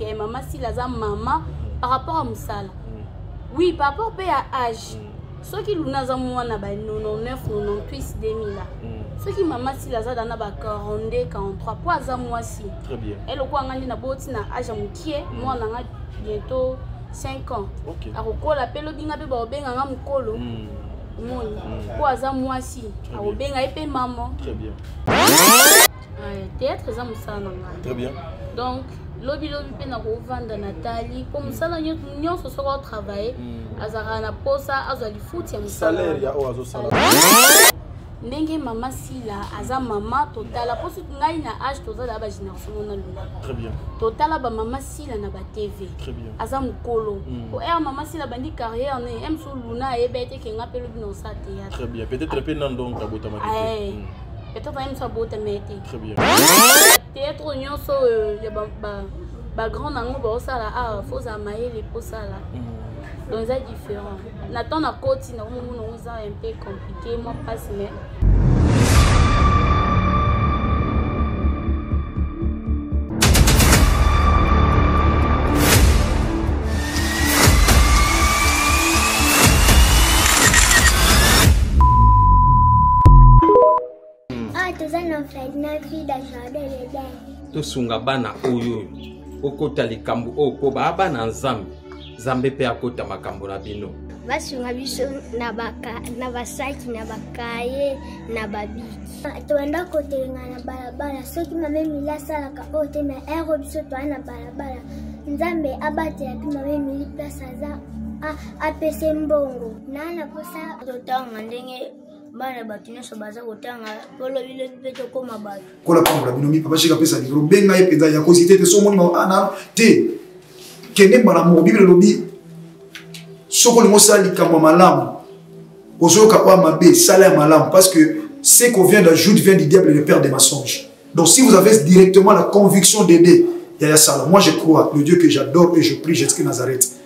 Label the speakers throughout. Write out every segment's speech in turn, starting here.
Speaker 1: que maman si la maman par rapport à Moussala. Oui, par rapport à âge. Ceux qui l'ont za mwana ba 99 98 2000 là. Ceux qui maman si la za dana ba 42 43 pour za moi si.
Speaker 2: Très bien.
Speaker 1: Elle ko ngandi na boti na âge mukie moi na bientôt 5 ans. OK. Akokola pelo binga be ba obenga nga mukolo. Moni. Pour za moi si. Obenga epe maman.
Speaker 2: Très bien.
Speaker 1: Théâtre za musana nga.
Speaker 2: Très bien.
Speaker 1: Donc lobi pe na ko vanda Nathalie comme musala nyonso so ko travailler. Azara na posa azali futi ya musala
Speaker 2: salaire ya oazo sala
Speaker 1: ndenge mama sila aza mama totala poso ngai na âge tozala ba génération na lula.
Speaker 2: Très bien.
Speaker 1: Totala ba mama sila na ba TV.
Speaker 2: Très bien.
Speaker 1: Aza mukolo ko mama sila bandi carrière ne em so luna e bete ke nga pelo bino sa théâtre.
Speaker 2: Très bien. Peut-être pe nandon ka bota makete.
Speaker 1: Peut-être em so bota mete.
Speaker 2: Très bien.
Speaker 1: Théâtre nyonso ya ba grand nango ba osala faut za maele po sala. Donc c'est différent. Nathan a côté na un peu compliqué, moi passe mais
Speaker 3: to sunga bana oyo okota likambo oko ba bana nzambe Zambe pe akota makambo na bino.
Speaker 4: Basunga biso na basaki na bakaye na babiki. Tuenda kotenga na balabala soki mame mila salaka ote na ero biso na balabala. Nzambe abate ya mame mili place za apese mbongo. Nana posa totanga ndenge bana batino so baza kotanga polo bile bipeto koma bato.
Speaker 5: Kola pambola bino mi papa shika pesa ni benga ye penza ya kozite te so moni ana te. Kende mbala mo Bible lobi soko lingo sali kamwa malamu ozoka kwa mabe sala ya malamu parce que ce qu'on vient d'ajouter vient du diable et le père des mensonges. Donc si vous avez directement la conviction d'aider ya sala, moi je crois le Dieu que j'adore et je prie Jésus Nazareth.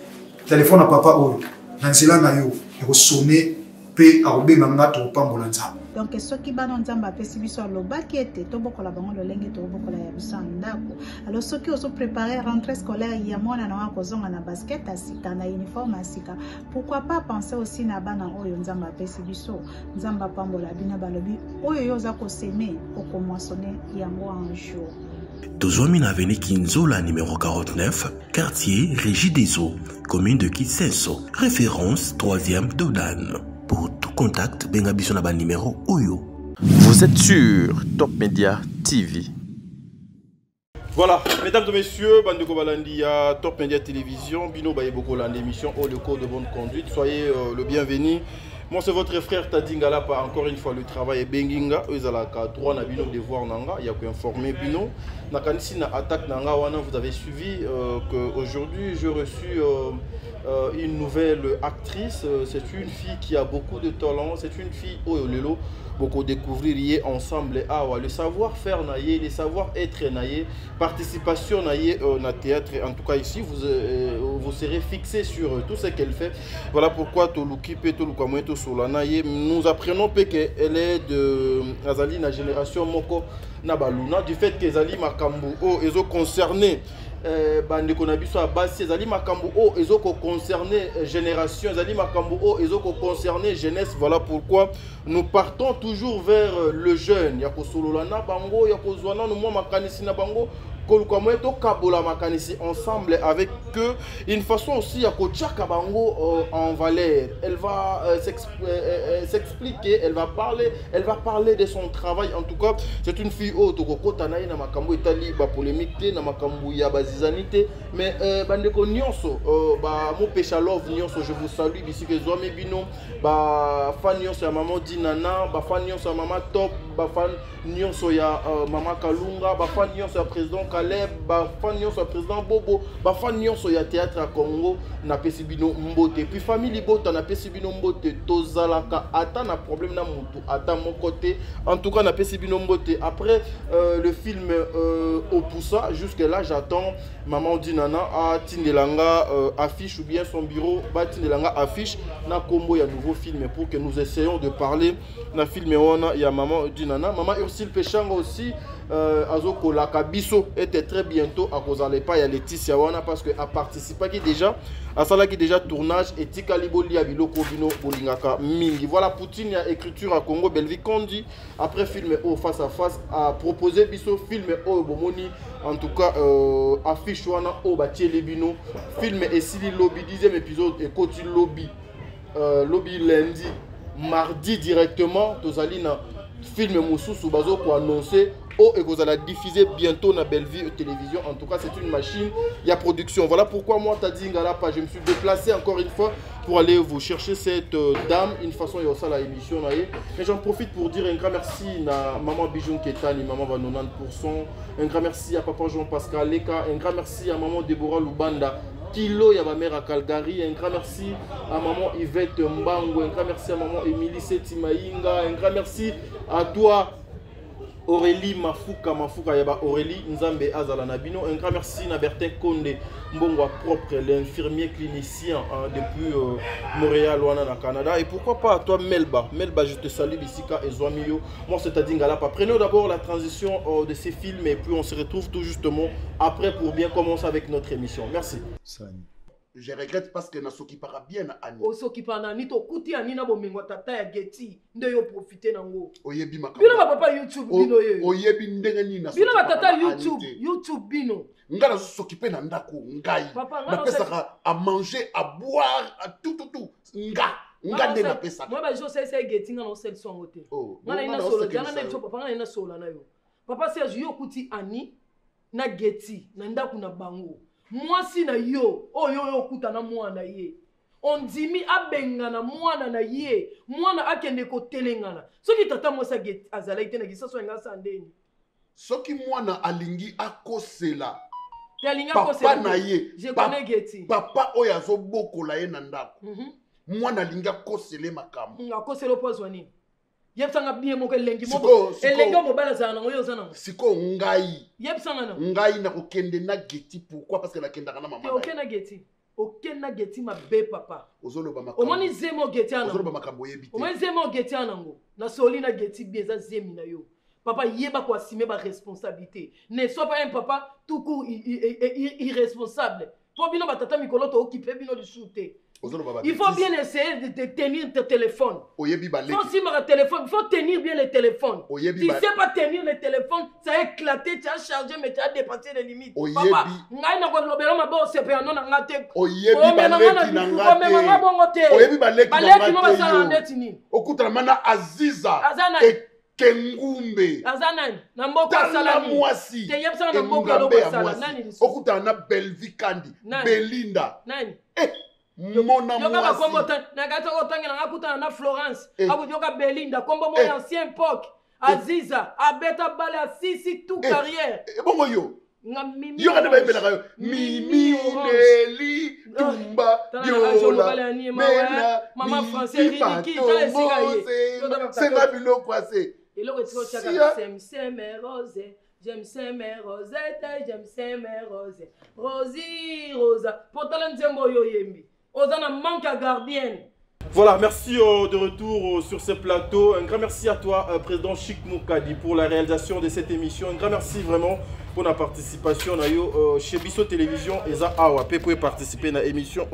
Speaker 5: Téléphone à papa oyo nanzela na yo eko sonner pe arobenga ngato pambola nzambe.
Speaker 6: Donc ceux qui bana nzamba pesi biso aloba ki ete tobokola bango lolenge tobokola ya biso ndako. Alors ceux qui ont préparé rentrée scolaire ya mwana na wa kozonga na basket asika na uniforme asika. Pourquoi pas penser aussi na bana oyo nzamba pesi biso nzamba pambola bina balobi oyo yoza ko semer oko moissonner yango un jour.
Speaker 7: Tozwami na avenue Kinzola numéro 49, quartier Régie des Eaux, commune de Kitsenso, référence 3e Dodan. Pour tout contact, bengabiso na ba numéro Oyo.
Speaker 8: Vous êtes sur Top Media TV.
Speaker 2: Voilà, mesdames et messieurs, Bandeko Balandi à Top Media Télévision, Bino Bayeboko l'émission au le code de bonne conduite. Soyez le bienvenu. Moi c'est votre frère Tadingala, encore une fois le travail est Benginga, Ezalaka droit na Bino devoir nanga, il y a que informer Bino. Nakanisi na attaque nanga wana, vous avez suivi que aujourd'hui j'ai reçu une nouvelle actrice. C'est une fille qui a beaucoup de talent, c'est une fille Oyolelo. Beaucoup découvrir ensemble le savoir-faire naïe, le savoir-être naïe, participation naïe na théâtre. En tout cas ici vous serez fixé sur tout ce qu'elle fait. Voilà pourquoi Toluki Petolukamoeto Solanaye, nous apprenons qu'elle est de Azali na génération Moko Nabaluna, du fait qu'Azali Makambu est concerné. Bande konabiso abasi ezali makambo o ezoko concerner génération ezali makambo o ezoko concerner jeunesse. Voilà pourquoi nous partons toujours vers le jeune ya kosolola na bango ya kozwana no mo makanisi na bango kolukamoeto kabola makanisi ensemble avec eux, une façon aussi à kochaka bango en valeur. Elle va s'expliquer, elle va parler de son travail. En tout cas, c'est une fille au tokokota na makambo itali ba polémique na makambo ya bazizanité, mais bandeko nyonso ba mo pecha love nyonso, je vous salue d'ici que zoame bino ba fan nyonso ya maman Dinana, ba fan nyonso ya maman Top, ba fan nyonso ya maman Kalunga, ba fan nyonso ya président Caleb, ba fan nyonso ya président Bobo, ba fan nyonso ya théâtre à Congo na pesi bino mbote. Puis famille bota na pesi bino mbote tozalaka ata na problème na mutu ata mon côté. En tout cas na pesi bino mbote. Après le film Opusa, jusque là j'attends maman Dinana à Tindelanga affiche ou bien son bureau ba Tindelanga affiche na combo ya nouveau film pour que nous essayons de parler na film wana ya maman Dinana. Nana. Maman Ursule Péchanga aussi, Azoko Lakabiso était très bientôt à cause de pas, il y a Laetitia Wana parce qu'elle a participé déjà à ça qui déjà tournage et Tikaliboli Abiloko Bino Bolingaka Mingi. Voilà, Poutine, il y a écriture à Congo, Belvi Kondi, après film au face à face, a proposé Biso film au Bomoni, en tout cas affiche Wana au Batié Lebino, film et Sili Lobby, 10e épisode et Koti Lobby. Lobby lundi, mardi directement, Tozalina film Moussou Bazo pour annoncer et que vous allez diffuser bientôt dans Bellevue télévision. En tout cas, c'est une machine, il y a production. Voilà pourquoi moi, Tadi Ngalapa, je me suis déplacé encore une fois pour aller vous chercher cette dame, une façon il y a ça la émission. Mais j'en profite pour dire un grand merci à maman Bijoun Ketani, maman va 90%, un grand merci à papa Jean-Pascal Leka, un grand merci à maman Deborah Lubanda. Kilo, il y a ma mère à Calgary. Un grand merci à maman Yvette Mbango. Un grand merci à maman Émilie Setimaïnga. Un grand merci à toi, Aurélie Mafuka Yaba Aurélie Nzambe Azala Nabino. Un grand merci à Bertin Konde Mbongwa propre, l'infirmier clinicien depuis Montréal ou au Canada. Et pourquoi pas à toi Melba. Melba, je te salue Bissika et Zoamio. Moi c'est Tadi Ngalapa. Prenons d'abord la transition de ces films et puis on se retrouve tout justement après pour bien commencer avec notre émission. Merci.
Speaker 9: Je regrette parce que Nasoki para bien Ani.
Speaker 10: Osoki para Ani to kuti Ani na bomengo tata ya Getty nde yo profiter nango.
Speaker 9: Oyebi makamba.
Speaker 10: Bino ba papa YouTube bino ye.
Speaker 9: Oyebi ndenge ni na.
Speaker 10: Bino ba tata YouTube bino.
Speaker 9: Ngala s'occuper na ndako ngai. Na pesa à manger, à boire, à tout. Nga nde na pesa.
Speaker 10: Moi ba jo c'est Getty ngana sel son hotel. Ngana ina solo jana na cho papa ngana ina solo na yo. Papa c'est yo kuti Ani na Getty na ndako na bango. Moi si na yo yo kuta na mwana ye on dimi abengana mwana na ye mwana akende ko telengana soki tata mosa get azala ite na gisa so nga sandeni
Speaker 9: soki mwana alingi akosela
Speaker 10: alingi akosela
Speaker 9: papa na ye
Speaker 10: je connais Getty
Speaker 9: papa oyo azobokola ye na ndako mwana alingi akosele makambo
Speaker 10: akosela opozwa nini yebsanga bien moko elengi moko elengi mobala zana ngoyo zana
Speaker 9: siko ngai
Speaker 10: yebsanga na
Speaker 9: ngai na kokende na Getty pourquoi parce que na kenda kana mama
Speaker 10: okena Getty okena Getty mabe papa
Speaker 9: ozoloba makambo
Speaker 10: omoni zemo Getty ana
Speaker 9: ozoloba makambo yebi te
Speaker 10: omoni zemo Getty ana ngo na soli na Getty bieza zemi na yo papa yeba ko assumer ba responsabilité ne sois pas un papa tout court irresponsable pour bino batata mikolo to occuper bino du shooter. Il faut bien essayer de tenir ton téléphone. Faut aussi mon téléphone, il faut tenir bien le téléphone. Tu ne sais pas tenir le téléphone, ça a éclaté, tu as chargé, mais tu as dépassé les limites. Papa, ngai na ko lobela mabo se pe anona ngate.
Speaker 9: Okuta mana Aziza. Kengumbe
Speaker 10: Azana na mboko salami
Speaker 9: mwasi
Speaker 10: te yebsa na mboko lobo salami nani
Speaker 9: okuta na Belvi Kandi Belinda
Speaker 10: nani
Speaker 9: mona
Speaker 10: yoka kombo na gato otangela ngakuta na Florence abu yoka Belinda kombo mo ancien époque Aziza abeta bale à sisi tout carrière
Speaker 9: bongo yo kana ba ibela kayo Mimi Neli Tumba Diola Mena
Speaker 10: Mama français Riki ta esika ye
Speaker 9: c'est ma bilo kwase.
Speaker 10: Et là, tu vois, j'aime mes roses, j'aime mes rosettes, j'aime mes roses. Rosie, Rosa. Pourtant, l'ensemble yo yembi. Ozana manque à gardienne.
Speaker 2: Voilà, merci de retour sur ce plateau. Un grand merci à toi, président Chic Moukadi, pour la réalisation de cette émission. Un grand merci vraiment pour la participation chez Bisso Télévision. Et ça, vous pouvez participer à l'émission.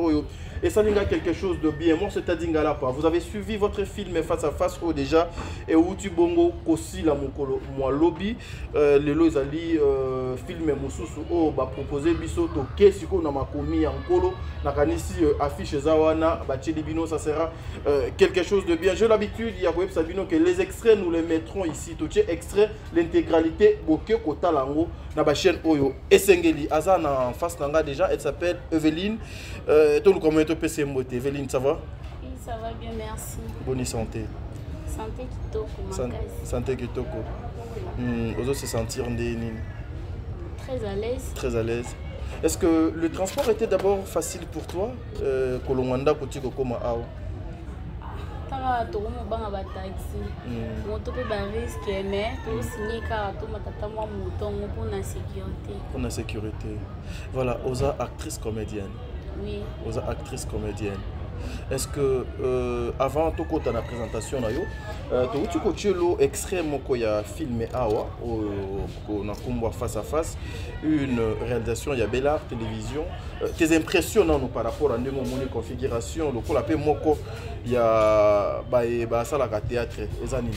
Speaker 2: Et ça n'a quelque chose de bien. Moi, c'est Tadi Ngalapa. Vous avez suivi votre film face à face déjà. Et où tu bongo kosi la mokolo moi lobby. Le lozali film mususu ba proposer biso to kesiko na makomi en kolo. Na kanisi affiche zawana ba bino, ça sera quelque chose de bien. J'ai l'habitude, il y a web Sabino que les extraits nous les mettrons ici. Tout extrait l'intégralité boke kota lango na ba chaîne Oyo. Esengeli azana en face nanga déjà, elle s'appelle Evelyne. Tout le comment PC Mbote. Evelyne, ça va?
Speaker 1: Oui, ça va bien, merci.
Speaker 2: Bonne santé.
Speaker 1: Santé Kitoko.
Speaker 2: Santé Kitoko. Vous se sentir
Speaker 1: très à l'aise.
Speaker 2: Très à l'aise. Est-ce que le transport était d'abord facile pour toi? Kolongwanda Kotiko Koma Ao.
Speaker 1: Tara Tomo Banga Bataxi. Moto pe ba risque mais to signer car to matata moi mouton pour la sécurité.
Speaker 2: Pour la sécurité. Voilà, Oza actrice comédienne.
Speaker 1: Oui.
Speaker 2: Oza actrice comédienne. est-ce que avant tout côté la présentation na yo tu coaché lo extrêmement quoi y a filmé awa on a combat face à face une réalisation il y a Bel Art télévision tes impressions non par rapport à ndemo moni configuration le ko la pe moko il y a ba ça la théâtre ezani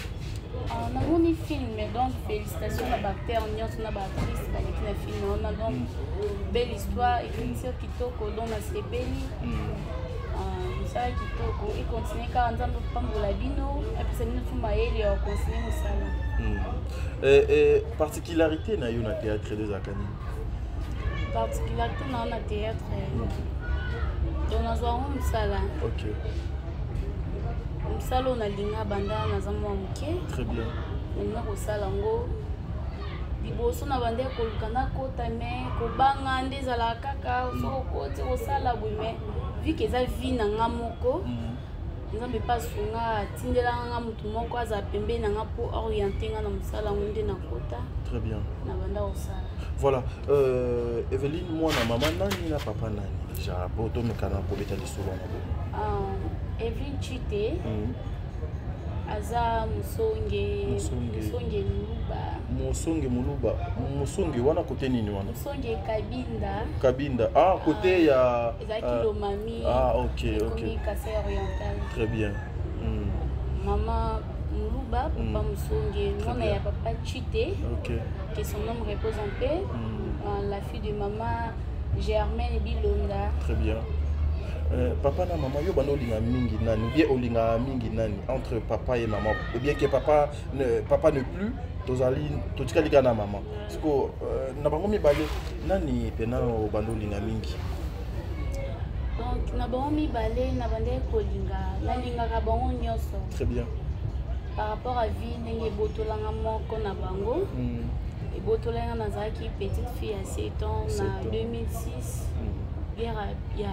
Speaker 1: on a mon film donc félicitations à Bacter on a ba actrice ba l'équipe de film on a donc belle histoire écriture kitoko dans la sepeli ça kitoko et continuer quand on a pambola bino et puis c'est nous maeli on continue ça
Speaker 2: et particularité na yo na théâtre des akani
Speaker 1: particularité na théâtre donc on a un sala
Speaker 2: OK
Speaker 1: msalo na linga banda na zamwa muke
Speaker 2: très bien
Speaker 1: na ko sala ngo liboso na bande ko lukana kota me ko banga ndezala kaka so ko te ko sala bwime vu que ça vie na ngamoko nzambe pasunga tindela nga mutu moko aza pembe na nga po orienter nga na msala ngonde na kota
Speaker 2: très bien
Speaker 1: na banda ko sala
Speaker 2: voilà Evelyne moi na maman nani na papa nani ja boto mekana ko beta lisolo na bo
Speaker 1: Evelyne Chite aza musonge
Speaker 2: muluba musonge wana kote nini wana
Speaker 1: musonge
Speaker 2: kabinda côté ya
Speaker 1: Lomami
Speaker 2: OK
Speaker 1: Kasai oriental
Speaker 2: très bien
Speaker 1: maman muluba papa musonge mwana ya papa Chite que son nom repose en paix la fille de maman Germaine Bilonda
Speaker 2: très bien papa na maman yo bano linga mingi nani ou bien olinga mingi nani entre papa et maman ou bien que papa ne plus tozali totikali kana maman parce que na bango mibale nani pena bano linga mingi
Speaker 1: donc na bango mibale na bande kolinga na linga ka bango nyoso
Speaker 2: très bien
Speaker 1: par rapport à vie ndenge botolanga moko na bango et botolanga nazaki petite fille à 7 ans na 2006 guerre ya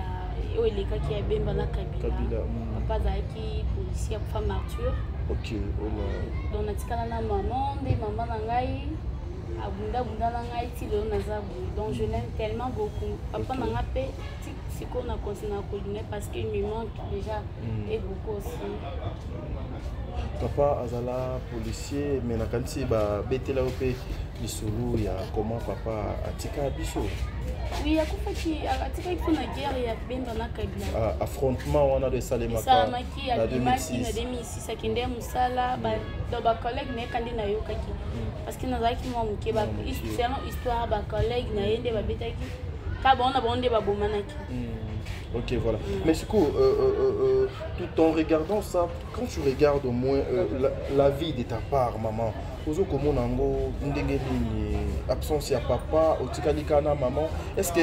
Speaker 1: eleka qui a bemba na Kabila papa azalaki policier pour femme martyr
Speaker 2: OK
Speaker 1: donc natikala na maman na ngai abunda na ngai ti lelo naza boye donc je l'aime tellement beaucoup papa na nga pe siko na continue à kolinga parce qu'il me manque déjà et beaucoup aussi
Speaker 2: papa azala policier mais na kanti ba betela ope lisulu ya comment papa atika biso
Speaker 1: oui akufaki atika ikuna guerre ya bemba na Kabila
Speaker 2: affrontement wana de Salemaka
Speaker 1: na 2006 akende musala ba collègue ne kandi na yokaki parce que nazaki mo muke ba histoire ba collègue na yende ba betaki ka bona bonde ba bomanaki
Speaker 2: OK voilà mais du coup tout en regardant ça quand tu regardes au moins la vie de ta part maman ozo komona ngo ndenge nini absence ya papa otikali kana maman est-ce que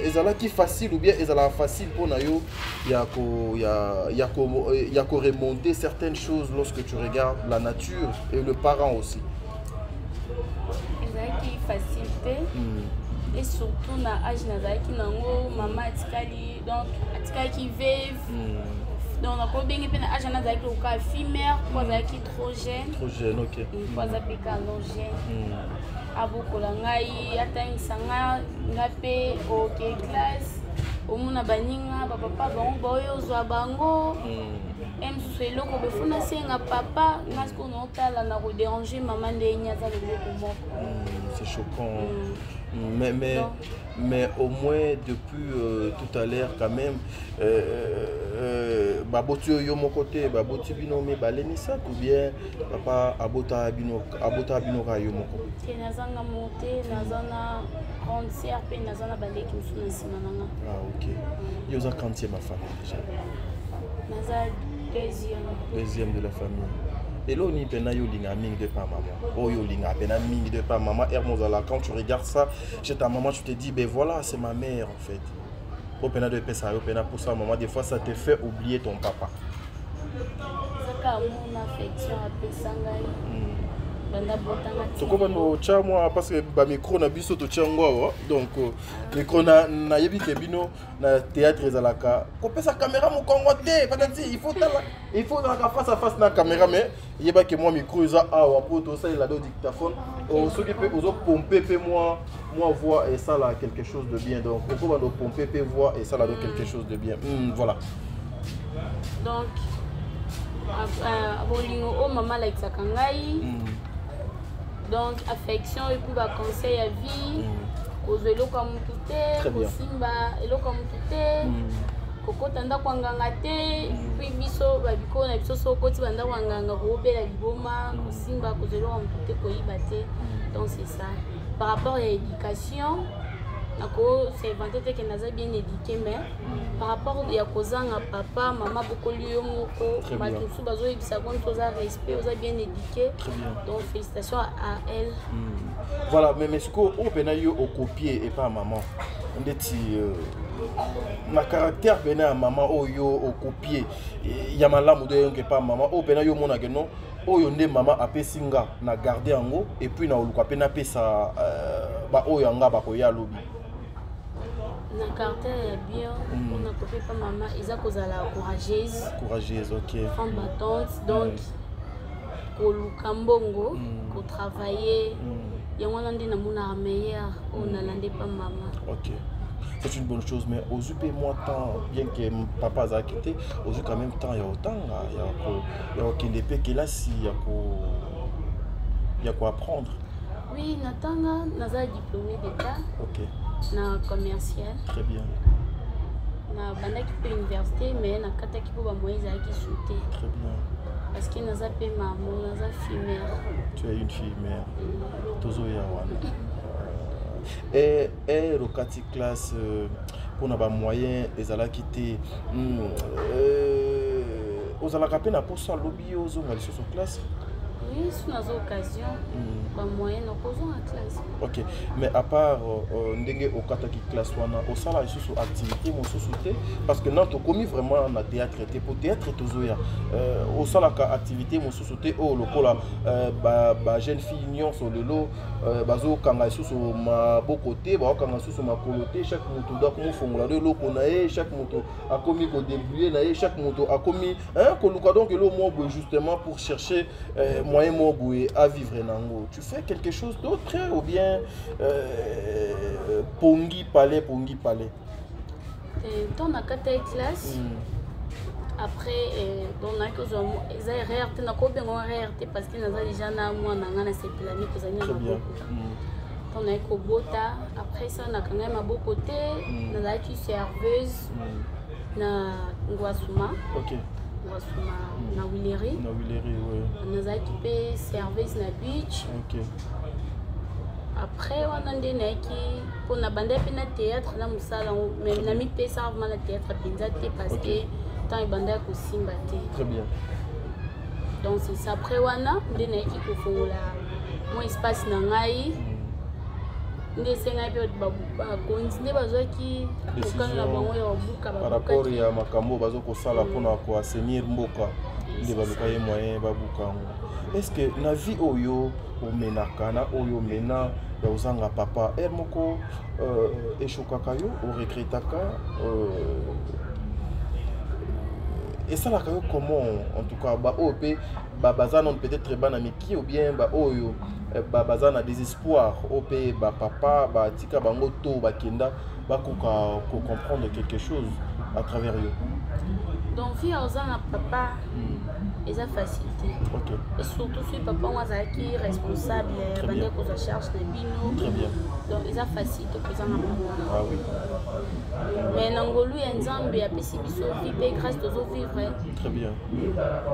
Speaker 2: ezala qui facile ou bien ezala facile pour na yo ya ko remonter certaines choses lorsque tu regardes la nature et le parent aussi
Speaker 1: ezala qui facilité et surtout na âge nazaki nango maman atikali donc atikali veuve donc on a pas bien que na âge nazaki au cas éphémère pour azaki trop jeune
Speaker 2: OK
Speaker 1: pour azaki jeune abokola ngai atangisanga ngape OK classe omuna baninga papa bango boyo zwa bango emsusu eloko befuna senga papa ngasko notala na ko déranger maman ndenya za le moko
Speaker 2: c'est choquant mais au moins depuis tout à l'heure quand même baboti yo mon côté baboti bino me baleni ça ou bien papa abota bino ka yo moko
Speaker 1: ke nazanga monter nazana grande sœur pe nazana baleki musuna simananga
Speaker 2: OK yo za quantième ma famille déjà
Speaker 1: naza
Speaker 2: deuxième de la famille. Et là, on y a linga ming de pa maman. Oh, yo linga pena ming de pa maman. Hermosala, quand tu regardes ça, chez ta maman, tu te dis, ben voilà, c'est ma mère en fait. Au pena de pesa, au pena pour ça, maman, des fois, ça te fait oublier ton papa.
Speaker 1: C'est comme mon affection à Pesangai.
Speaker 2: Toko bano cha moi parce que ba micro na biso to tiangwa donc micro na yebi ke bino na théâtre ezalaka ko pesa caméra mo kongo te patati il faut la face à face na caméra mais yeba ke moi micro eza awa po to ça il a do dictaphone on soki pe ozo pomper pe moi voix et ça là quelque chose de bien donc ko bano pomper pe voix et ça là do quelque chose de bien voilà
Speaker 1: Donc, bolingo o maman la ngai. Donc, affection et puis conseil à vie. Kozo eloko mutu te, kosimba eloko mutu te. Koko tanda kwanganga te, puis biso babiko na biso soko ti banda kwanganga ko bela liboma, kosimba kozo eloko mutu te koyiba te. Donc c'est ça. Par rapport à l'éducation, c'est inventé que naza bien éduqué, mais par rapport à kozanga papa, maman beaucoup liyo moko, matusu bazo yebisa kon toza respect, oza bien éduqué. Donc félicitations à elle.
Speaker 2: Voilà, mais ce qu'on a eu au copier et pas à maman. On dit ma caractère venait à maman au copier. Il y a ma lame de pas maman. Au peine yo mon ageno. Au yonde maman a singa na garder en haut et puis na oluka pena pesa ba o yanga ba ko ya lobi.
Speaker 1: Na caractère est bien. On a copié pas maman. Ils a cause la courageuse.
Speaker 2: Courageuse, ok.
Speaker 1: Femme battante, donc ko lukambongo, ko travailler. Il y a un des namuna meilleur, on a l'andé pas maman. Ok, c'est une bonne chose, mais aux UP moi tant bien que papa a quitté, aux UP quand même temps il y a autant, il y a aucun épée qui là si il y a quoi apprendre. Oui, Natanga, Naza diplômé d'État. Ok. Na commercial. Très bien. Na banda qui peut université, mais na kata qui peut ba moyens qui sauter. Très bien. Parce que nous avons maman, nous avons fille mère. Tu es une fille mère. Tozo yawana. Et rokati classe pour na ba moyen ezala quitter ozala kapena pour ça lobby ozo ngali sur classe. Oui, si nous avons occasion, ba moyen nous posons en classe. OK, mais à part ndenge okataki classe wana au sala ici sur activité mon société parce que non to commis vraiment na théâtre était pour théâtre tozoya au sala ka activité mon société au lokola ba jeune fille nion sur le lot bazo kanga ici sur ma beau côté ba kanga sur ma côté chaque moto doit comme fongola de loko na e chaque moto a commis ko débrouiller na e chaque moto a commis ko luka donc le mot justement pour chercher moyen moboué à vivre nango. Tu fais quelque chose d'autre ou bien pongi palais. Dans la classe, après dans la classe, ils ont réarté na ko bengo réarté parce que naza déjà na moi na ngana cette l'année que zanya na on a ko bota après ça na kanga ma beau côté naza qui serveuse na ngwasuma. OK. Na Willery. Na Willery, oui. Nous avons occupé service na beach. OK. Après, on a des qui pour na bande pe na théâtre na musala mais na mi pe ça na théâtre pinzate parce que tant i bande ko simba té. Très bien. Donc c'est ça après wana des qui ko fola mon espace na ngai. Par rapport à makambo bazo ko sala pona ko assainir mboka ndi baluka ye moyen babuka. Est-ce que na vie oyo omenaka na oyo mena ya uzanga papa moko eshokaka yo o regretaka et ça la comment en tout cas ba OP ba bazana peut-être banamiki ou bien ba oyo bazana désespoir OP ba papa ba tika bango to ba kenda ba ko comprendre quelque chose à travers eux. Donc vie aux papa ils ont facilité. OK. Et surtout si papa moi qui responsable bande ko za charge na bino. Très bien. Donc ils ont facilité ko za papa. Ah oui. Mais nangolu enzambe ya pesi biso vie grâce tozo vivre. Très bien.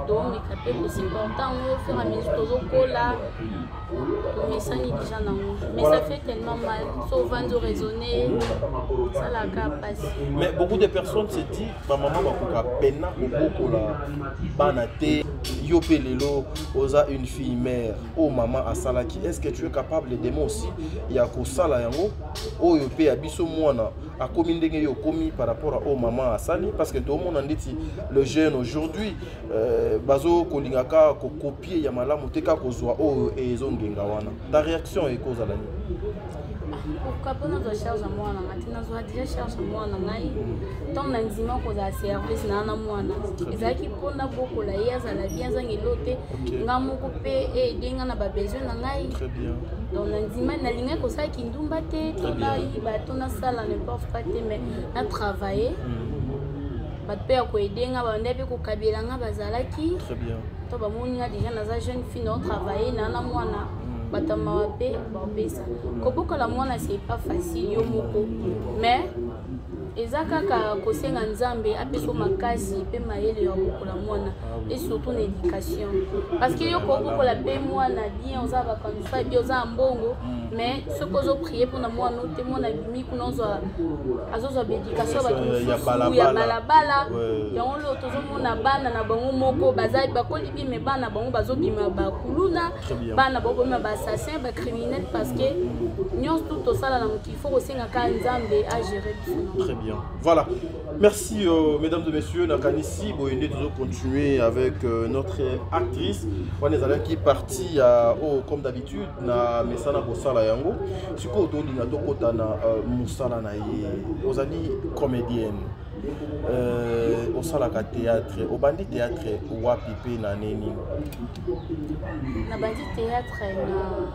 Speaker 1: Donc les capé aussi important au fur et à mesure tozo kola. Mais ça ni déjà non. Mais ça fait tellement mal. Souvent de raisonner. Ça la capace. Mais beaucoup de personnes se disent ba maman ba ko pena ko la banate yope lelo oza une fille mère oh maman asalaki. Est-ce que tu es capable d'aimer aussi ya ko sala yango o yope ya biso mwana a komi ndenge yo komi par rapport à oh maman asali parce que tout le monde dit le jeune aujourd'hui bazo kolingaka ko copier ya malamu teka ko zwa o ezongenga wana. Ta réaction est cause à la nuit. Pourquoi pas nous charge à moi na matina zo déjà charge à moi na ngai tant nanzima ko za service na na mwana ezaki pona boko la yaza la bien zangi lote ngamu ko pe e denga na ba besoin na ngai. Très bien. Donc nanzima na linga ko sa kindumba te to ba yi ba to na sala n'importe pas te mais na travailler bato mpe ya koedenga bande mpe kokabelanga bazalaki
Speaker 2: Très bien.
Speaker 1: to bamoninga déjà naza jeune fille na otravaille na mwana bato mawa mpe bapesa kobokola mwana c'est pas facile yo moko mais eza kaka kosenga nzambe apesa makasi mpe mayele ya kobokola mwana et surtout na éducation parce que yo kobokola mpe mwana bien oza bakanisa bien oza mbongo mais soki ozoprier mpona mwana te mwana bimi kuna azozwa baéducation bato mosusu ya balabala yango lelo tozomona bana na bango moko bakoli bien me bana na bango bazobima bakuluna bana babomema baassassin bacriminel parce que nyonso tu tosala na mokili fo kosenga ka nzambe agérer biso.
Speaker 2: Très bien. Voilà. Merci mesdames et messieurs. Nakanisi Boyende toujours continuer avec notre actrice. On est qui parti comme d'habitude na mesana bosala yango. Siko to dina to kota na musala na ye. Ozali comédienne. Au salaka théâtre, au bandit théâtre wapi pe na neni.
Speaker 1: Na bandit théâtre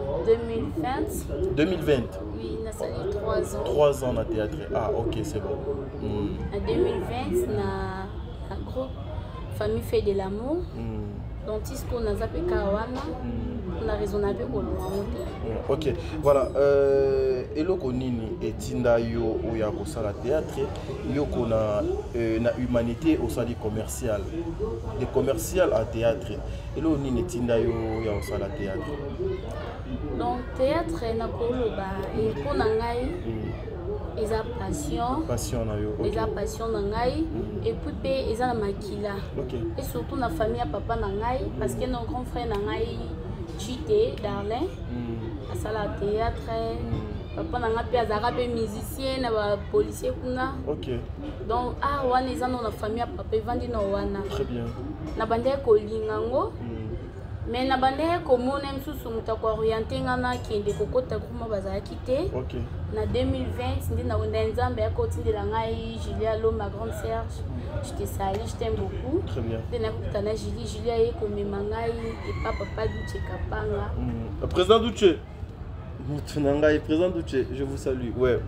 Speaker 1: en 2020.
Speaker 2: 2020.
Speaker 1: Oui, na sali 3 ans.
Speaker 2: 3 ans na théâtre. Ah OK, c'est bon.
Speaker 1: En 2020 na groupe Famille fait de l'amour. Donc isko na zapeka wana. On a raisonnable pour le
Speaker 2: OK, voilà. Eloko nini etinda yo oya ko sala théâtre yo kona na humanité au sali commercial. De commercial à théâtre. Eloko nini etinda yo ya ko sala théâtre.
Speaker 1: Donc théâtre na koloba et pour ngai eza passion
Speaker 2: na yo.
Speaker 1: Eza passion na ngai et puis pe eza na makila.
Speaker 2: OK.
Speaker 1: Et surtout na famille ya papa na ngai parce que nos grands frères na ngai Chité, Darlin, à la théâtre, papa n'a pas azara pe musicien, na policier kuna.
Speaker 2: OK.
Speaker 1: Donc wana eza na famille ya papa vandi na wana.
Speaker 2: Très bien.
Speaker 1: Na bande ko lingango. Mais na bande ko mona msusu mutako orienter ngana kende kokota kuma bazala kité.
Speaker 2: OK.
Speaker 1: Na 2020 ndi na wenda nzambe ya kotindela ngai Julia Lo ma grande sœur. Je te salue, je t'aime beaucoup.
Speaker 2: Très bien.
Speaker 1: Tena Julia ye komema ngai et papa Duche Kapanga.
Speaker 2: Président Duche. Mutunanga président Duche, je vous salue. Ouais.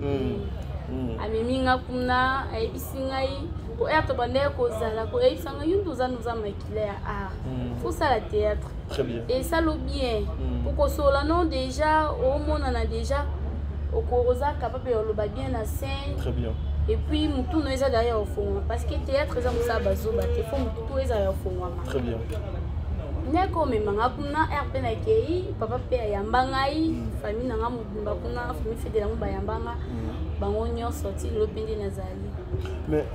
Speaker 1: Amiminga kuna ayebisi ngai ko eto bande ko zala ko ayebisa ngai yundu za nous makila ya art. Faut ça la théâtre.
Speaker 2: Très bien.
Speaker 1: Et ça le bien. Pour ko sola non déjà au monde on a déjà au koroza capable de le bien na scène.
Speaker 2: Très bien.
Speaker 1: Et puis mutu no eza derrière au fond parce que théâtre eza musa bazo baté faut mutu eza ya fond.
Speaker 2: Très bien.
Speaker 1: Neko memanga kuna RP na kei papa pe yambangai famille nanga mubimba kuna famille fait de la mbayambanga bango nyo sorti le pende nazali.
Speaker 2: Mais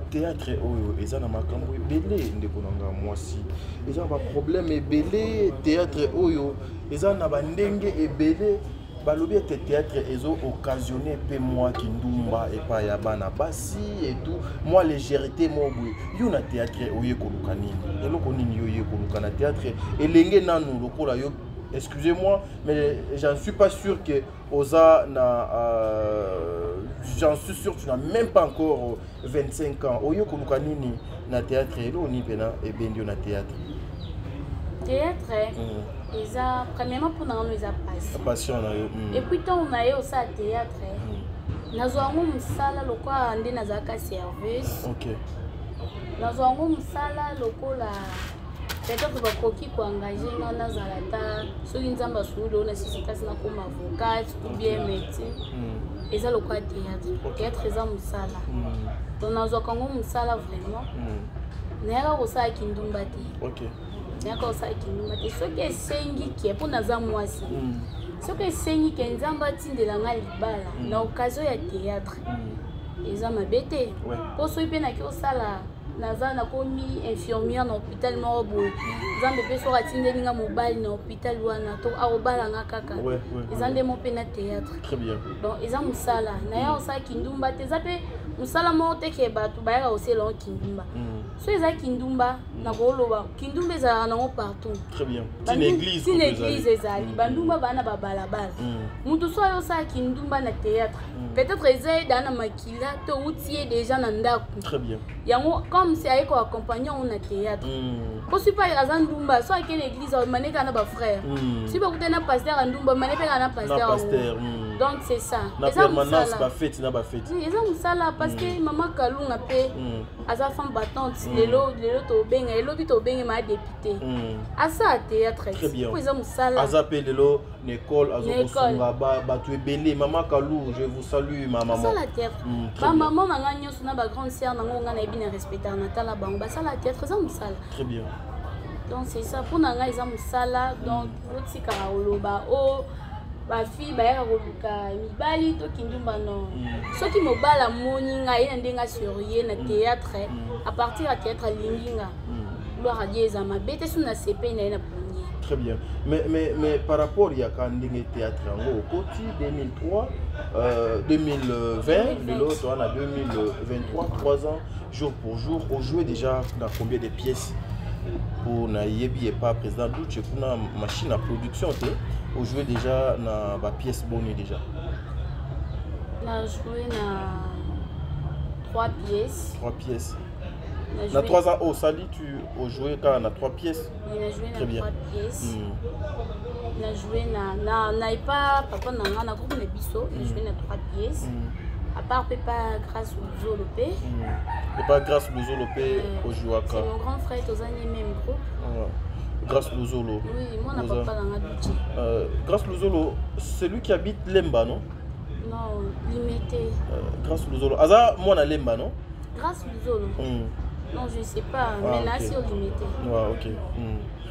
Speaker 2: théâtre oyo eza na makambo ebele ndeko nanga mwasi. Eza ba problème ebele théâtre oyo eza na bandenge ebele. Balobi ete théâtre ezo occasionné pe moi qui ndumba et pas ya bana basi et tout moi légèreté mo boy yo na théâtre oye koluka nini eloko nini yo ye koluka na théâtre elenge nanu lokola yo excusez-moi mais j'en suis pas sûr que oza na j'en suis sûr tu n'as même pas encore 25 ans oye koluka nini na théâtre elo ni pena e bendio na théâtre
Speaker 1: eza premièrement pour nous eza
Speaker 2: passion na yo
Speaker 1: et puis tant on a eu ça théâtre nazwango musala lokola nde nazaka service.
Speaker 2: OK.
Speaker 1: Nazwango musala lokola peut-être bakoki ko engager nga nazala ta soki nzamba sulo na sisi kasi na koma avocat ou bien médecin eza lokola théâtre eza musala donc nazwakango musala vraiment nayaka kosala kindumba te.
Speaker 2: OK.
Speaker 1: Nayaka kosala kindumba te soki esengi ke mpo naza mwasi soki esengi ke nzambe atindela nga libala na occasion ya théâtre eza mabe te mpo soki mpe naki osala naza nakomi infirmière na hôpital moko boye nzambe mpe soki atindeli nga mobali na hôpital wana to akobalanga kaka eza nde mo mpe na théâtre. Donc eza mosala naya kosala kindumba te eza mpe mosala moko te ke bato bayaka kosalango kindumba so eza kindumba na koloba kindumba ezalaka nango partout. Tine église ezali bandumba bana babalabala mutu so ayo osala kindumba na théâtre peut-être eza eda na makila to outie déjà na ndako yango comme si aye koaccompagne on na théâtre po si pa aza ndumba so akene église amaneka na bafrère si bakutana pasteur ya ndumba manepeka na pasteur Donc c'est ça.
Speaker 2: La permanence, la fête, n'a pas fête.
Speaker 1: Oui, ils ça là parce que maman Kalou n'a pas à femme battante, l'élo to benga, l'élo to benga ma député. À ça théâtre.
Speaker 2: Très bien.
Speaker 1: Ils ont ça là.
Speaker 2: Aza pe l'élo Nicole, Azokosunga, tu es belé, maman Kalou, je vous salue ma maman.
Speaker 1: Ça la théâtre. Ma maman m'a gagné sur ma grande sœur, n'a pas bien respecté Natala Bamba. Ça la théâtre, ils ont ça là.
Speaker 2: Très bien.
Speaker 1: Donc c'est ça pour nanga ils ont ça là donc oti karaoloba o ba fille ba ya koluka mibali to kindumba non soki mobala moninga ina ndenga surye na théâtre à partir à théâtre linginga gloire à Dieu za mabete suna CP na ina premier.
Speaker 2: Très bien. Mais par rapport il y a quand ndenge théâtre ngo koti 2003 2020 le lot on a 2023 3 ans jour pour jour on jouait déjà dans combien de pièces pour na yebi et pas président Douche kuna machine à production on jouait déjà na ba pièce bonne déjà.
Speaker 1: On a joué na 3 pièces.
Speaker 2: 3 pièces. Na 3 ans au Sali tu as joué quand na 3 pièces.
Speaker 1: On a joué na 3 pièces. On a joué na pas papa na groupe na biso, on a joué na 3 pièces. À part pas grâce au Zolopé.
Speaker 2: Et pas grâce au Zolopé au Jouaka.
Speaker 1: C'est mon grand frère aux années même groupe.
Speaker 2: Grâce au Zolo.
Speaker 1: Oui, moi on n'a pas dans la budget.
Speaker 2: Grâce au Zolo, c'est lui qui habite Lemba, non?
Speaker 1: Non, limité.
Speaker 2: Grâce au Zolo. Aza, moi on a Lemba, non?
Speaker 1: Grâce au Zolo. Non, je ne sais pas, mais là c'est limité.
Speaker 2: Ouais, ok.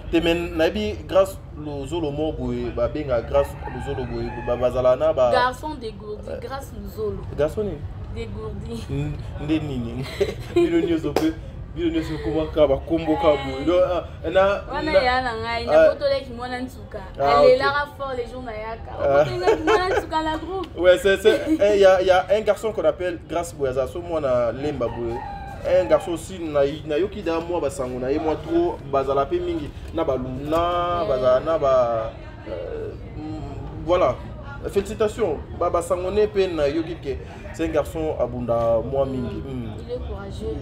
Speaker 2: Te men nabi grâce le Zolo mo boy ba benga grâce le Zolo boy ba bazalana ba
Speaker 1: garçon dégourdi grâce le Zolo.
Speaker 2: Garçon
Speaker 1: dégourdi.
Speaker 2: Ndeni. Bino nyozo pe bino nyozo kuma ka ba kombo ka boy. Na
Speaker 1: wana ya na ngai na photo leki mwana ntuka. Elle là fort les jours na yaka. Photo mwana ntuka la groupe.
Speaker 2: Ouais, il y a un garçon qu'on appelle Grâce Boyaza so moi na Lemba boy. Un garçon aussi na yoki da moi basango na ye moi trop bazala pe mingi na baluna bazana ba voilà félicitations baba sangone pe na yoki ke c'est un garçon abunda moi mingi.
Speaker 1: Il est courageux.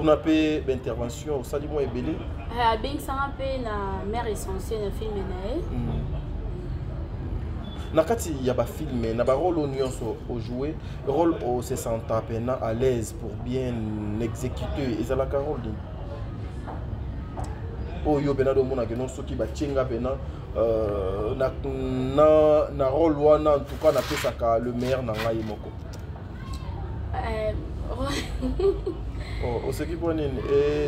Speaker 2: On a pe intervention au sali moi ebele
Speaker 1: ben ça pe na mère essentielle na film na
Speaker 2: nakati ya ba film na ba rôle nyonso au jouer rôle au se senta pena à l'aise pour bien exécuter et ça la rôle o yo pena do mona que non soki ba chenga pena na rôle wana en tout cas na pesa ka le meilleur na ngai moko o seki poni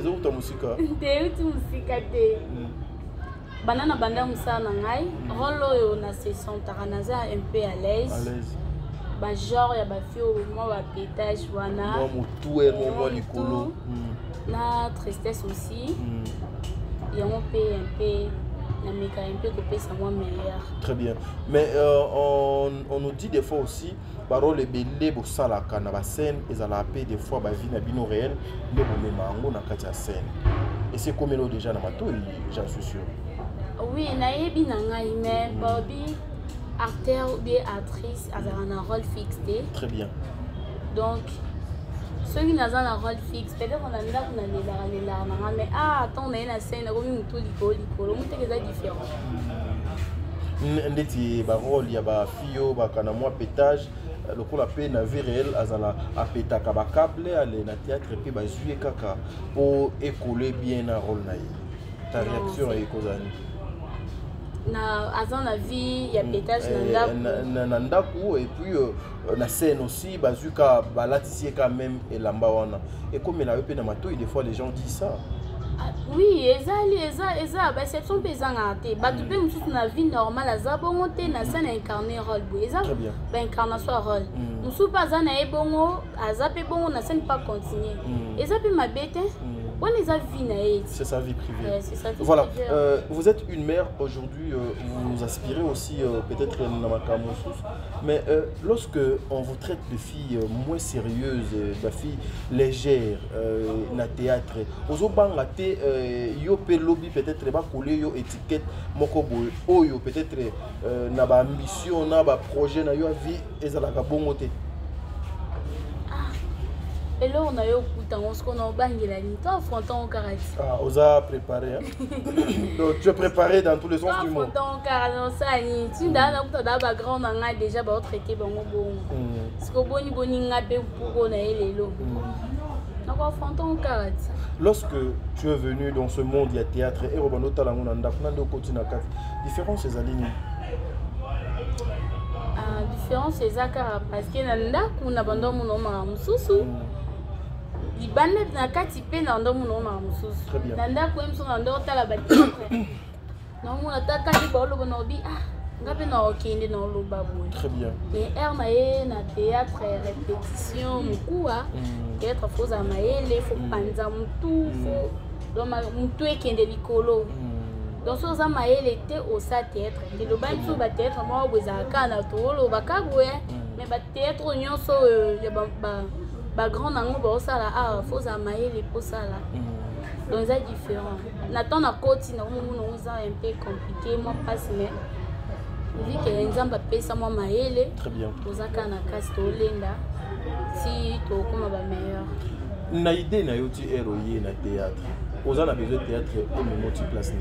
Speaker 2: zo uta musika
Speaker 1: te uta musika te banana banda musana ngai rolo yo na session taranaza un peu à l'aise ba genre ya ba fio moi ba pétage wana
Speaker 2: moi mutuer moi likolo
Speaker 1: na tristesse aussi ya on peut un peu na meka un peu couper ça moi meilleur.
Speaker 2: Très bien, mais on nous dit des fois aussi parole belé bo sala kana ba scène et ça la paix des fois ba vie na bino réel le bo memango na kati ya scène et c'est comme nous déjà na mato j'en suis sûr.
Speaker 1: Oui, naïbi nangai mais Bobby acteur ou bien actrice a un rôle fixé.
Speaker 2: Très bien.
Speaker 1: Donc ceux qui n'ont un rôle fixe, peut-être qu'on a les larmes, mais attends, on a une scène, on a une tout licolo, c'est différent.
Speaker 2: Ndeti ba rôle ya ba fio ba kana moi pétage le coup la peine na vie réelle azala a péta ka ba câble aller na théâtre puis ba jouer kaka pour écouler bien na rôle na ta réaction est kozani
Speaker 1: na azan la vie ya pétage
Speaker 2: na ndaku et puis na scène aussi bazuka balatisier quand même et lamba wana et comme il a peu na mato des fois les gens disent ça.
Speaker 1: Oui, eza ba exception pesanga te ba tu peux mususu na vie normale aza bongo te na scène incarner rôle bo eza ba incarnation rôle mususu pas za na ebongo aza pe bongo na scène pas continuer eza pe mabete.
Speaker 2: C'est sa vie privée.
Speaker 1: Ouais, sa vie
Speaker 2: voilà,
Speaker 1: privée.
Speaker 2: Vous êtes une mère aujourd'hui, vous aspirez aussi peut-être dans ma camouflage, mais lorsque on vous traite de filles moins sérieuses, de filles légères, na théâtre, aux obanga te yo pe lobby peut-être ba coller yo étiquette moko boy, oyo peut-être na ba ambition na ba projet na yo vie ezalaka bongo te.
Speaker 1: Et lelo on a eu kutango ce qu'on a bangela ni toi affrontant au karate.
Speaker 2: Ah, osa préparé. Donc tu es préparé dans tous les sens du mot.
Speaker 1: Affrontant au karate ça ni tu dans na kuta background nga déjà ba traité bango bon. Ce que boni nga pe pour na lelo. Donc affrontant au karate.
Speaker 2: Lorsque tu es venu dans ce monde il y a théâtre et robano talango na ndako na ndoko tina kat. Différence les alignes.
Speaker 1: Différence c'est ça parce que nanda kuna bando muno ma mususu libande na kati pe na ndo muno ma mususu nanda ko emso na ndo tala ba non muna taka ni bolo bono bi ngape na okende na lo babu
Speaker 2: très bien
Speaker 1: et ermaye na théâtre répétition mukua théâtre foza maele faut panza mutu faut do ma mutu ekende likolo. Donc, si vous avez été au théâtre, et le bain sur le théâtre, moi, vous avez un tour, vous avez mais le théâtre, il y a un grand nombre de ça, il faut amailler les pots ça. Donc, c'est différent. Nathan a côté, nous un peu compliqué, moi, passe, mais vu que les gens paient ça, moi, maïle,
Speaker 2: très bien.
Speaker 1: Vous avez un casse de l'enda, si tu as comme meilleur.
Speaker 2: Na idée na yoti héroïne na théâtre. Vous avez besoin de théâtre et de multiplace.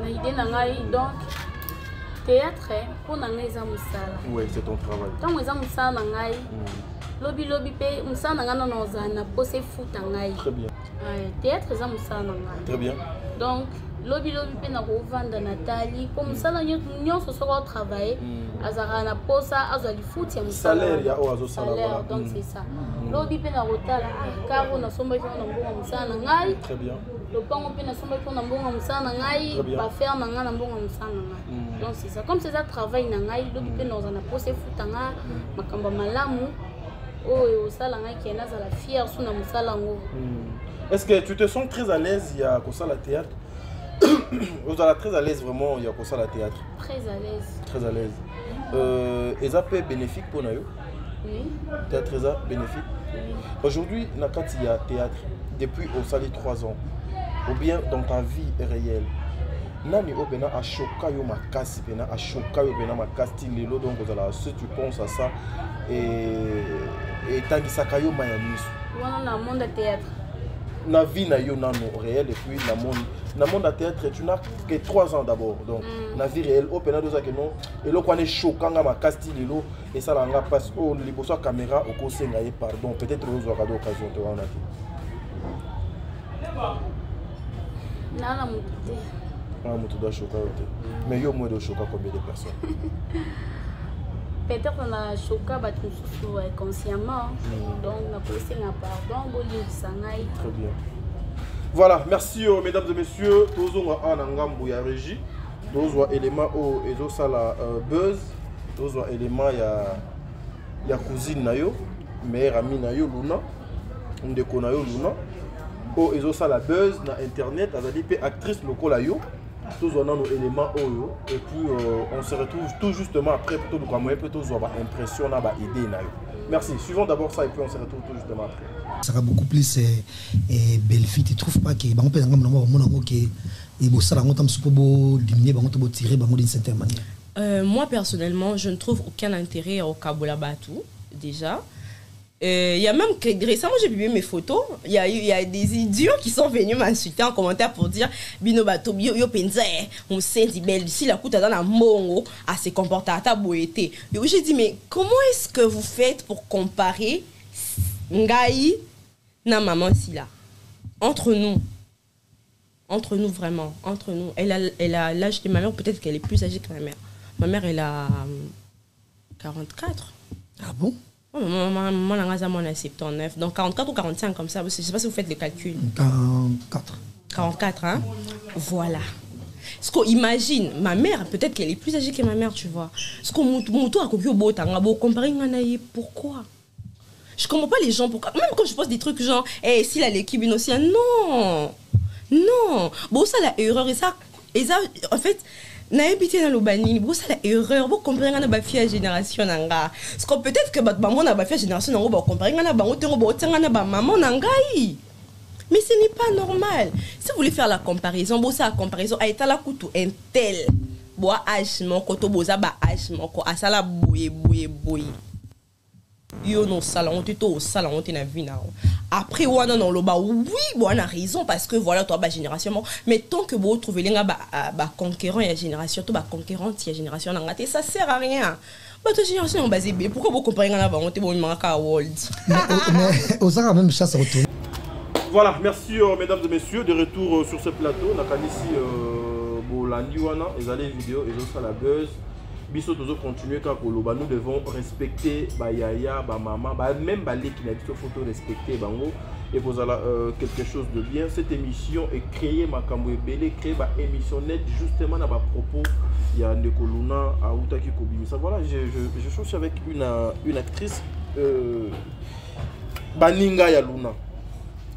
Speaker 1: L'idée donc théâtre pour nangai za musala.
Speaker 2: Oui, c'est ton travail.
Speaker 1: Tant que za musala nangai. Lobby pe musala nanga na ozana pose futa ngai.
Speaker 2: Très bien.
Speaker 1: Théâtre za musala nangai.
Speaker 2: Très bien.
Speaker 1: Donc lobby pe na ko vanda Nathalie pour musala nyonso soko travailler azara na posa azali futi ya musala.
Speaker 2: Salaire ya o azo sala voilà.
Speaker 1: Donc c'est ça. Lobby pe na rotala karo na somba ko na mbongo musala nangai.
Speaker 2: Très bien.
Speaker 1: Le pango pe na somba ko na mbongo musala nangai ba faire nanga na mbongo musala nangai. Donc c'est ça comme c'est ça travail nangai lobby pe na ozana pose futa nga makamba malamu. Oh osala ngai ki na za la fière suna musala ngo.
Speaker 2: Est-ce que tu te sens très à l'aise il y a ça la théâtre? Vous êtes très à l'aise vraiment il y a ça la théâtre?
Speaker 1: Très à l'aise.
Speaker 2: Très à l'aise. Et ça peut bénéfique pour nous?
Speaker 1: Oui.
Speaker 2: Théâtre ça bénéfique?
Speaker 1: Oui.
Speaker 2: Aujourd'hui, il y a théâtre depuis au Sali 3 ans. Ou bien dans ta vie réelle. Nani obena a choka yo makasi bena a choka yo bena makasi lelo donc si tu penses à ça et tangisaka yo mayamisu.
Speaker 1: Wana na monde théâtre.
Speaker 2: Na vie na yo nano réel et puis na monde à théâtre tu n'as que 3 ans d'abord donc na vie réelle opena doza que non et lo kwane chokanga makasi lelo et ça langa passe au liboso caméra au kosenga ye pardon peut-être aux occasion to wana ti.
Speaker 1: Nana muté.
Speaker 2: Ah muté doit choka oté. Mais yo moins de choka combien de personnes?
Speaker 1: Peut-être on a choqué consciemment, donc on a posé un pardon,
Speaker 2: très bien. Voilà, merci mesdames et messieurs. Tous on a un ya régie, tous éléments au ezo sala buzz, tous éléments ya cousine na yo, mère amie na yo Luna, ndeko na yo Luna, au ezo sala buzz na internet, azali pe actrice lokola yo. Tous on a nos éléments oyo et puis on se retrouve tout justement après pour tout le moyen plutôt avoir impression na ba idée na yo. Merci. Suivons d'abord ça et puis on se retrouve tout justement après.
Speaker 11: Ça sera beaucoup plus belle fille. Tu trouves pas que bango pe ngam na mo que et bo sala ngotam supo bo diminuer bango to bo tirer bango d'une certaine manière.
Speaker 12: Moi personnellement, je ne trouve aucun intérêt au Kabola Batou déjà. Il y a même que récemment j'ai publié mes photos, il y a des idiots qui sont venus m'insulter en commentaire pour dire Bino Bato yo penza on senti belle si la kuta dans la mongo à se comporter à ta boété. J'ai dit mais comment est-ce que vous faites pour comparer Ngai na maman si là entre nous vraiment entre nous elle a l'âge de ma mère, peut-être qu'elle est plus âgée que ma mère. Ma mère elle a 44.
Speaker 11: Ah bon?
Speaker 12: Moi, on a 79, donc 44 ou 45 comme ça, je ne sais pas si vous faites le calcul.
Speaker 11: 44.
Speaker 12: 44, hein? Voilà. Ce qu'on imagine, ma mère, peut-être qu'elle est plus âgée que ma mère, tu vois. Ce qu'on a comparé, pourquoi? Je ne comprends pas les gens, pourquoi. Même quand je pose des trucs genre, hey, si la l'équipe aussi, non. Non. Bon, ça, la erreur, et ça, en fait, na habité dans le bani bo ça la erreur bo comprendre na ba fille génération nanga parce que peut-être que ba maman na ba fille génération nanga ba comprendre na bango tengo bo tanga na ba maman nangai mais ce n'est pas normal. Si vous voulez faire la comparaison bo ça la comparaison a été la kutu un tel bo âge mon koto boza ba âge mon ko asala boye Yo no sala on te to sala on te na vie na. Après wana non lo ba oui bon on a raison parce que voilà toi ba génération mais tant que vous trouvez les ba conquérant ya génération to ba conquérante ya génération na ngate ça sert à rien. Bah toi génération on basé pourquoi vous comparez na ba on te bon manka world.
Speaker 11: Mais aux a même chasse retour.
Speaker 2: Voilà, merci mesdames et messieurs de retour sur ce plateau. Nakanisi bolandi wana ezale vidéo et ça la buzz. Biso toujours continuer quand nous devons respecter ba yaya, ba maman, ba même ba les qui n'a dit photo respecter bango et vous allez quelque chose de bien. Cette émission est créée makambo ebele créée ba émission net justement à ba propos il y a Ndeko Luna à Outaki Kobimisa. Voilà, je cherche avec une actrice baninga ya Luna.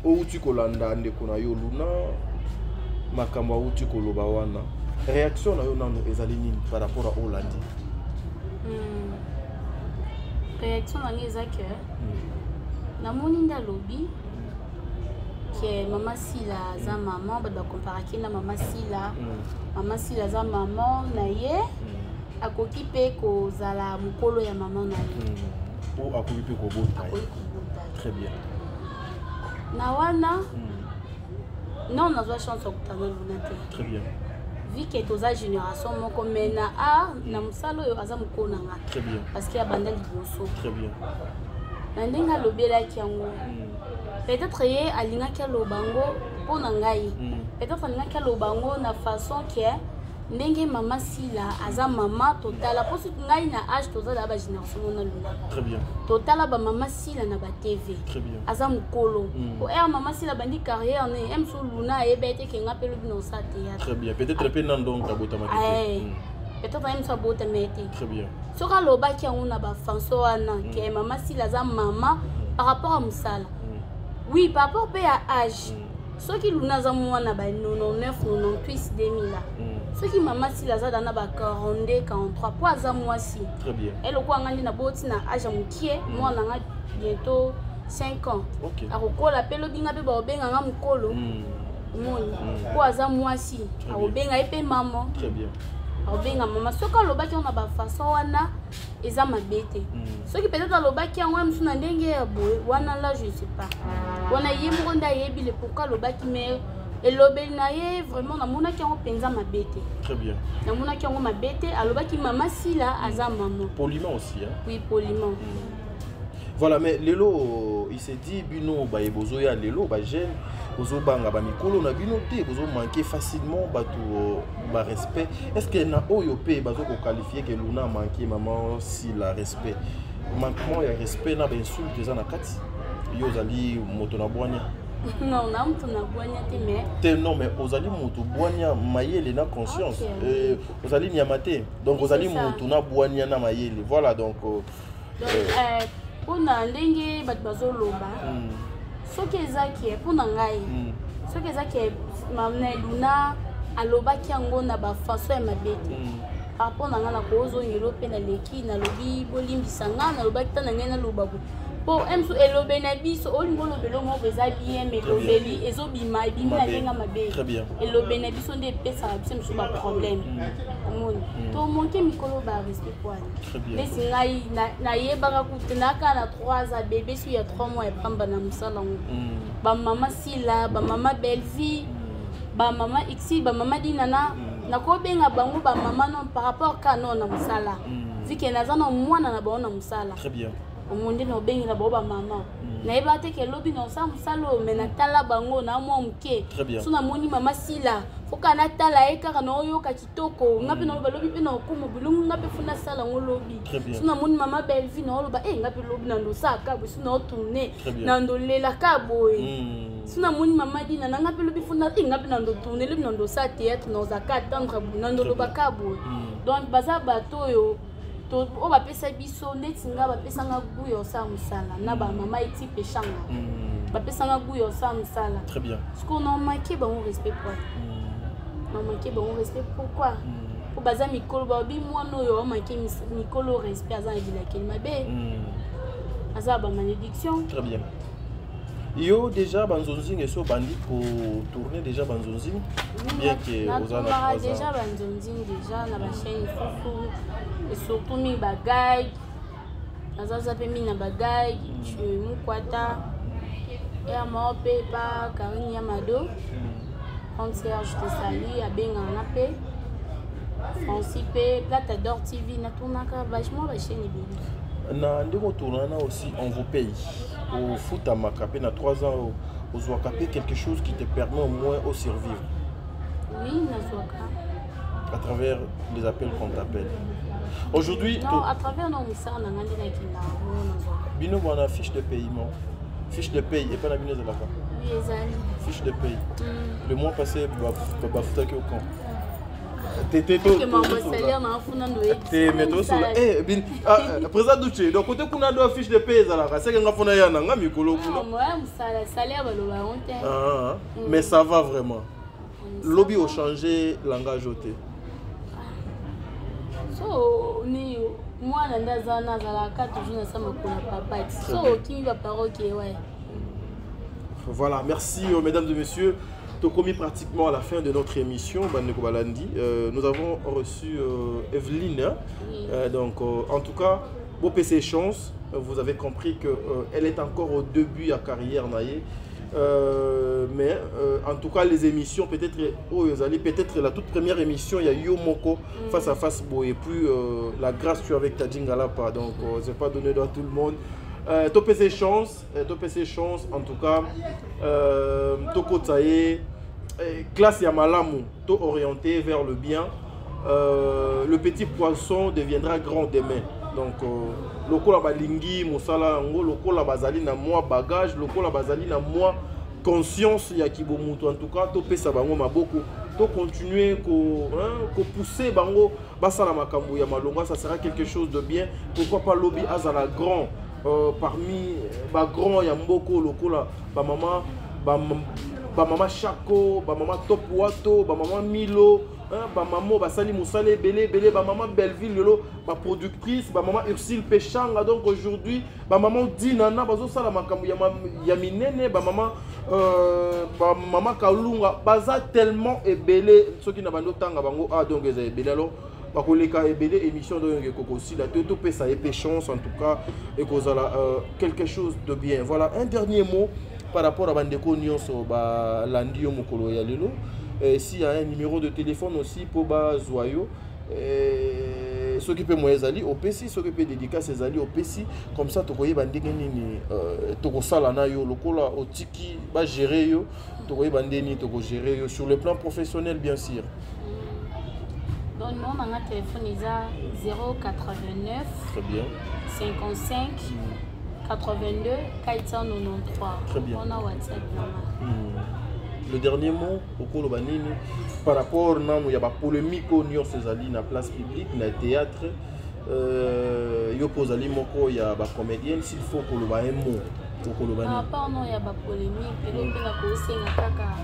Speaker 2: Outi kolanda Ndeko na yo Luna makambo outi koloba wana. Réaction na yo nano ezali nini par rapport à Hollandi?
Speaker 1: Réaction na ngi ezake na moni nda lobby que maman Sila za maman ba comparaki na maman Sila za maman na ye akoki pe ko zala mukolo ya maman na ye
Speaker 2: o akoki pe ko bota très bien
Speaker 1: na wana non na zo chance okutana lunate
Speaker 2: très bien
Speaker 1: vu que toza génération moko mena a na musalo yo aza mukona nga
Speaker 2: très bien
Speaker 1: parce qu'il y a banda liboso
Speaker 2: très bien
Speaker 1: na ndenga lobela kiango peut-être ye alinga kia lobango pona ngai peut-être alinga kia lobango na façon que ndenge maman Sila aza maman totala pour ngai na âge toza da ba génération na luna
Speaker 2: très bien
Speaker 1: totala ba maman Sila na ba TV
Speaker 2: très bien
Speaker 1: aza mukolo o maman Sila bandi carrière ne em so luna e bete ke ngapelo bino sa théâtre
Speaker 2: très bien peut-être pe nandong kabota makete
Speaker 1: peut-être em so bota mete
Speaker 2: très bien
Speaker 1: soka loba ki on na ba fanso wana ke maman Sila aza maman par rapport à musala oui par rapport à âge ceux qui luna za mwana ba 99 98 2000 ceux qui maman Sila za dana ba 42 43 pour za mwasi
Speaker 2: très bien
Speaker 1: elle ko ngandi na boti na âge mukie mwana nga bientôt 5 ans akokola pelo binga pe ba obenga nga mukolo moni pour za mwasi akobenga epe maman
Speaker 2: très bien
Speaker 1: akobenga mama soka lobaki on na ba façon wana eza mabete soki peut-être lobaki yango msuna ndenge ya boye wana là je sais pas wana yembo nda yebi le pourquoi lobaki mais elobeli na ye vraiment na mona ki yango penza mabete
Speaker 2: très bien
Speaker 1: na mona ki yango mabete alobaki maman Sila aza maman
Speaker 2: poliment aussi hein
Speaker 1: oui poliment
Speaker 2: voilà mais lelo il s'est dit bino ba ebozo ya lelo ba jeune ozo banga ba mikolo na bino te bozo manquer facilement bato ba respect est-ce que na oyo pe bazo ko qualifier que Luna manquer maman Sila respect manquement ya respect na ba insulte za na kati yo zali moto na bwanya
Speaker 1: non na moto na bwanya
Speaker 2: te non mais ozali moto bwanya mayele na conscience ozali nyamate donc ozali moto na bwanya na mayele voilà donc
Speaker 1: pona ndenge bato bazoloba soki ezaki mpona ngai soki ezaki mama Luna alobaki yango na bafaso ya mabete par rapport na ngai na kozongelo mpe naleki nalobi bolimbisa ngai nalobaki ta na ngai naloba bo po emso elobe na biso olingo lobelo moko eza bien mais lobeli ezobima ebimi na ndenge mabe elobe na biso nde epesaka biso mosusu baproblème omoni to monke mikolo ba respect poani nesi ngai nayebaka kute naka na 3 a bébé so ya 3 mois epamba na mosala ngo bamama Sila bamama Belvie bamama Ixi bamama Dinana nakobenga bango bamama non par rapport ka non na mosala vike naza na mwana na bango na mosala
Speaker 2: très bien
Speaker 1: omonde na obengi na boba mama nayeba te ke lobi na sa musalo me na tala bango na mwa muke so na moni mama Sila foka na tala e kaka na oyoka kitoko ngape na lobi pe na okumu bulungu ngape funa sala ngolobi so na moni mama Belvie na oloba ngape lobi na ndo saka bo so na otourner na ndo lela ka boye so na moni mama Dina na ngape lobi funa ngape na ndo tourner lobi na ndo sa théâtre na zaka tendre bu na ndo loba ka boye donc baza bato yo o bapesa biso neti nga bapesa nga guya osala mosala na bamama eti peshanga bapesa nga guya osala mosala
Speaker 2: très bien
Speaker 1: parce qu'on a manqué bango respect quoi on a manqué bango respect pourquoi po baza mikolo babi mwana oyo amanqué mikolo respect aza na bilakeli mabe aza bamalédiction
Speaker 2: très bien yo déjà banzonzing eso bandi ko tourner déjà banzonzing bien que
Speaker 1: ozana déjà banzonzing déjà na ba chaîne fufu et surtout mi bagay nazaza pe mina bagay tu mukwata et moi pe pa Karine Yamado concierge de Sali a bengana pe Francis pe Platador TV na tournaka vachement la chaîne bien
Speaker 2: na ndeko tournana aussi on vous paye au foot à Macapé na 3 ans au Zouakapé quelque chose qui te permet au moins au survivre.
Speaker 1: Oui, na Zouaka.
Speaker 2: À travers les appels qu'on t'appelle. Aujourd'hui,
Speaker 1: non, à travers nos moussards, on a un
Speaker 2: Bino, on a fiche de paiement. Fiche de paye, et pas la mine de la
Speaker 1: Oui, les
Speaker 2: fiche de paye. Le mois passé, Bafouta qui au camp. Président Douché, donc côté qu'on a deux fiches de paye, c'est qu'on a fait un mikolo. Mais ça va vraiment. Lobby a changé langage ôté.
Speaker 1: So ni moi ndaza nazala ka toujours na sama ko papa. So qui va parole qui ouais.
Speaker 2: Voilà, merci mesdames et messieurs. Nous sommes commis pratiquement à la fin de notre émission. Nous avons reçu Evelyne. Donc, en tout cas, beau PC chance. Vous avez compris qu'elle est encore au début de la carrière. Mais en tout cas, les émissions, peut-être la toute première émission, il y a eu Moko face à face. Et puis la grâce tu avec Tadingalapa. Donc, je n'ai pas donné à tout le monde. Topé ses chances, en tout cas, Toko Tsaye, classe Yamalamu, to orienté vers le bien. Le petit poisson deviendra grand demain. Donc, loko la balingi, mosala ngo, loko la bazali na moi bagage, loko la bazali na moi conscience ya kibomuto. En tout cas, topé sa bango maboko, to continuer ko pousser bango basala makambo ya malonga, ça sera quelque chose de bien. Pourquoi pas lobby azala grand parmi ba grand ya mboko lokola ba mama Chako, ba mama Top Wato, ba mama Milo, ba maman basali musale belé ba maman Belleville lolo, ba productrice, ba maman Ursule Pechanga. Donc aujourd'hui ba maman Dinana bazo sala makambo ya minene, ba maman Kalunga baza tellement ebelé ceux qui na bando tanga bango donc eza ebelé alors bakoleka ebelé émission de kokosi la tout peut ça épée chance en tout cas et kozala quelque chose de bien. Voilà un dernier mot par rapport à Bandeko Nyonso ba Landio Mokolo ya lelo. S'il y a un numéro de téléphone aussi pour ba Zoyo ceux qui peuvent moyezali au PC, ceux qui peuvent dédicacer ses alliés au PC comme ça to koyeba ndenge nini to kosala na yo lokola otiki ba gérer yo to koyeba ndeni to ko gérer yo sur le plan professionnel bien sûr.
Speaker 1: Donc nous on a un téléphone isa 089
Speaker 2: très bien
Speaker 1: 55 82 493.
Speaker 2: Très bien.
Speaker 1: On a WhatsApp.
Speaker 2: Le dernier mot au Kolobanini par rapport à la polémique au New York na place publique, na théâtre, yo posali moko ya ba comédienne s'il faut que le un mot au Kolobanini.
Speaker 1: Ah pardon, ya ba polémique, peut-être na ko senga kaka.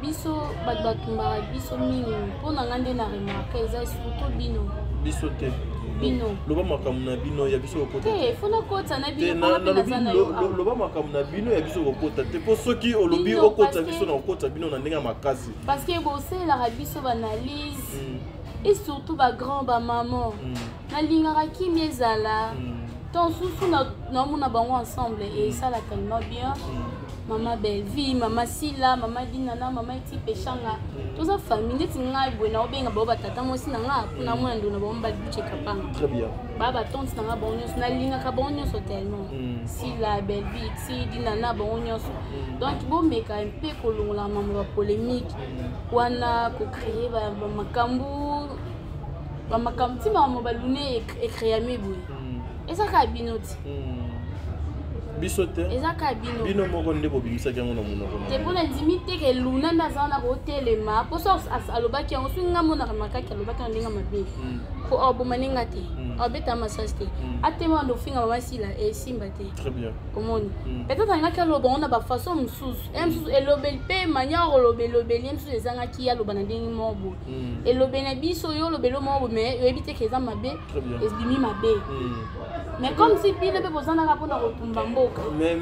Speaker 1: Biso batumba biso mingi pona ngande na remarquer ça surtout bino.
Speaker 2: Biso te.
Speaker 1: Bino.
Speaker 2: Loba makamuna bino ya biso okota.
Speaker 1: Eh, fona kota na bino pona pena zana yo.
Speaker 2: Loba makamuna bino ya biso okota. Te pour ceux qui olobi okota biso na okota bino na ndenga makasi.
Speaker 1: Parce que bossé la biso banalise. Et surtout ba grand ba maman. Na lingara ki miezala. Tant sous na mona bango ensemble et ça la tellement bien. Maman Belleville, maman Sila, maman Dinana, maman Iti Pechanga. Toute sa famille, c'est nga buena obenga baba tata mo si nga puna mo ndo na bomba buche kapanga.
Speaker 2: Très bien.
Speaker 1: Baba tonti nga bonyo na linga ka bonyo so tellement. Sila Belleville, si Dinana bonyo. Donc bon meka un peu kolongola maman polémique. Wana ko créer ba makambu. Ba makambu ti maman balune et créer mebu. Et ça ka binoti.
Speaker 2: Bisote bino moko ndebo bimisa kyango na monoko
Speaker 1: te pona limite ke luna ndazana ko telema po so aloba ki ngo swinga mona kamaka ki aloba ka ndinga mabe ko obomaninga te obeta masaste atema ndo finga mama sila e simba te.
Speaker 2: Très bien.
Speaker 1: Comment peut-être nga ka loba on a ba façon msusu msusu elobel pe manière lobelobel msusu ezanga ki ya loba na ndingi mobo elobena biso yo lobelo mobo mais ebite ke za mabe esbimi mabe. Mais comme si pile pe posana ka pona kotumba mboka.
Speaker 2: Mais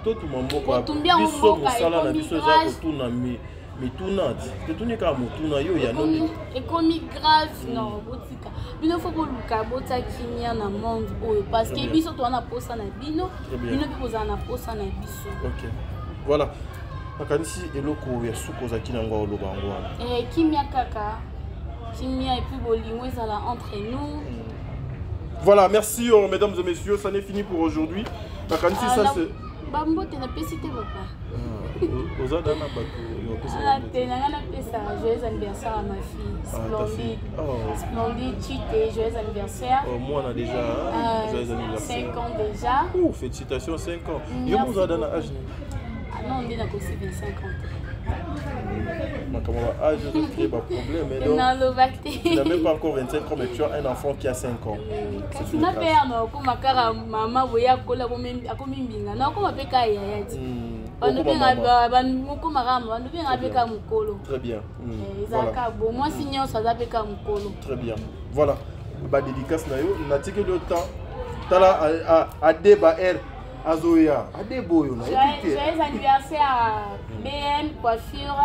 Speaker 2: tout mamboka. Biso musala na biso za kotuna mi mais tournante que tout n'est qu'à mon tourna yo ya non
Speaker 1: et comme grave non botika bino faut que luka bota kimia na monde parce que biso to na posa na bino bino posa na posa na biso.
Speaker 2: OK voilà makanisi eloko ya suko za kinangwa olobangwa
Speaker 1: kimia kaka kimia et puis bolingo ezala entre nous.
Speaker 2: Voilà, merci mesdames et messieurs, ça n'est fini pour aujourd'hui. Makanisi ça c'est
Speaker 1: Bambote na pesite papa.
Speaker 2: Ozada na bato yo pesa.
Speaker 1: Tenanga pesa, joyeux anniversaire à ma fille. Splendide. Splendide, Chité, joyeux anniversaire.
Speaker 2: Moi on a déjà joyeux anniversaire.
Speaker 1: 5 ans déjà.
Speaker 2: Oh, félicitations 5 ans. Yo Ozada na âge.
Speaker 1: Non, on est dans 25 ans.
Speaker 2: Comment âge de créer un problème mais donc tu n'as même pas encore 25 ans mais tu as un enfant qui a 5 ans.
Speaker 1: C'est une affaire non comme makara maman voya kola akomi mbinga na koma peka yaya ti. Banu benga banu koma rama banu benga peka mukolo.
Speaker 2: Très bien.
Speaker 1: Ezaka bon moi signon ça za peka mukolo.
Speaker 2: Très bien. Voilà. Ba dédicace na yo na tike le temps. Tala a débat Azoya, Adeboyo,
Speaker 1: joyeux anniversaire à BM Coiffure,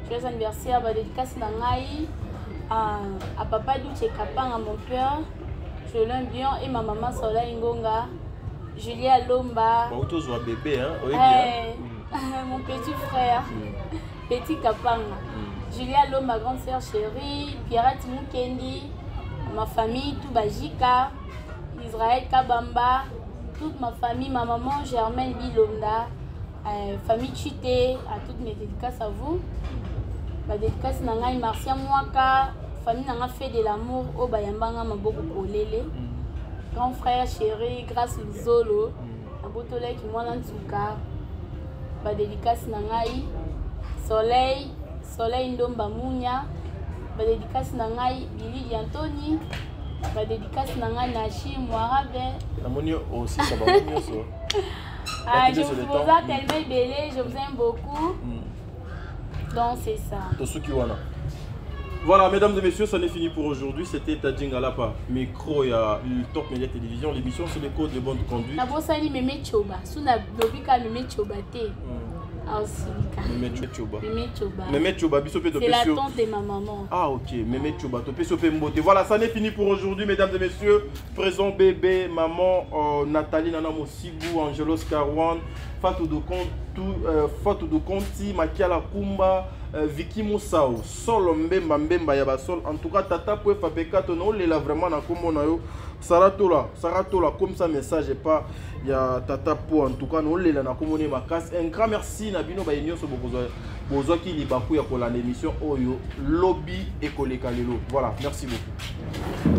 Speaker 1: joyeux anniversaire à dédicace Nangaï, à Papa Douche Kapang, à mon père, je l'aime bien, et ma maman Sola Ngonga, Julia Lomba,
Speaker 2: bébé,
Speaker 1: mon petit frère, petit Kapang, Julia Lomba, grande sœur chérie, Pierrette Mukendi, ma famille, Toubajika, Israël Kabamba, toute ma famille, ma maman Germaine Bilonda, famille Chité, à toutes mes dédicaces à vous. Ma dédicace Nangaï Marcia Mwaka, famille Nanga fait de l'amour au Bayambanga Maboko Kolele. Grand frère chéri, grâce au Zolo, à Botole qui m'a l'entouka. Ma dédicace Nangaï, Soleil Ndomba Mounia. Ma dédicace Nangaï, Billy Antoni. Ma dédicace Nangaï Nachi Moirabe.
Speaker 2: Aussi, ça va mieux ça.
Speaker 1: Je vous ai tellement belé, je vous aime beaucoup. Donc c'est ça.
Speaker 2: Voilà, mesdames et messieurs, ça n'est fini pour aujourd'hui. C'était Tadjinga Lapa, micro et Top Media Télévision. L'émission, c'est les codes de bonne conduite.
Speaker 1: La bossa ni meme choba. Suna dobika meme choba te.
Speaker 2: Meme choba.
Speaker 1: C'est la tante de ma maman.
Speaker 2: Ah ok, Meme choba. Voilà, ça n'est fini pour aujourd'hui, mesdames et messieurs. Présent bébé, maman, Nathalie Nana Mosibou, Angelos Karwan, Fatou de Conti, Makiala Kumba, Vicky Moussao, Solombe Mambemba Yabasol. En tout cas, Tata Poué Fapeka, on est là vraiment dans le monde. Saratola, comme ça, message et pas. Il y a Tata Po, en tout cas, on est là dans le monde. Un grand merci, Nabino Bayenio, sur Bozo qui est bakou ya l'émission Oyo, Lobby et Koleka Lelo. Voilà, merci beaucoup.